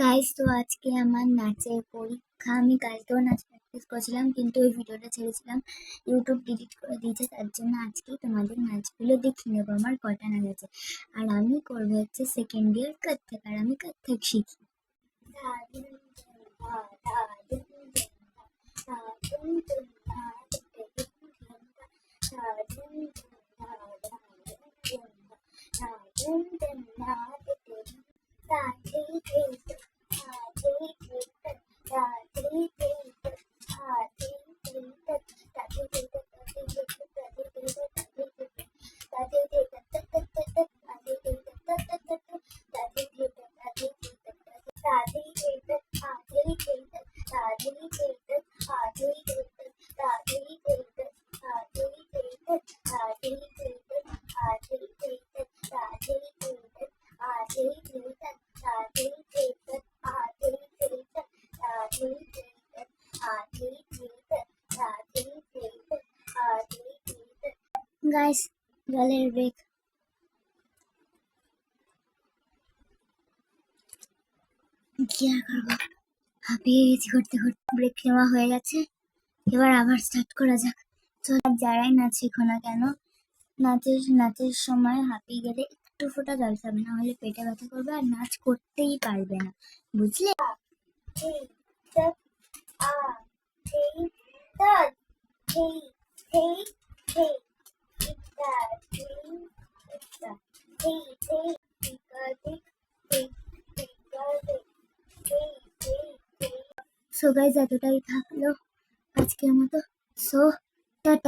Guys, তো আজকে আমার নাচের পরীক্ষা। আমি কালকেও নাচ প্র্যাকটিস করেছিলাম, কিন্তু ওই ভিডিওটা ছেড়েছিলাম, ইউটিউব ডিলিট করে দিয়েছে। তার জন্য আজকেই তোমাদের নাচগুলো দেখিয়ে নেবো আমার কটা নাচ আছে। আর আমি করবো হচ্ছে সেকেন্ড ইয়ার কত্থক, আর আমি কত্থক শিখি। গাইস, জলের ব্রেক। কি আর করবো, হাঁপিয়ে গেছি করতে করতে। ব্রেক নেওয়া হয়ে গেছে, এবার আবার স্টার্ট করা যাক। চল, যারাই নাচ শিখো না কেন, নাচের সময় হাঁপিয়ে গেলে একটু ফোঁটা জল খাবে, না হলে পেটে ব্যথা করবে আর নাচ করতেই পারবে না, বুঝলে? সো গাইজ, এতটাই থাকলো আজকের মতো। So tata.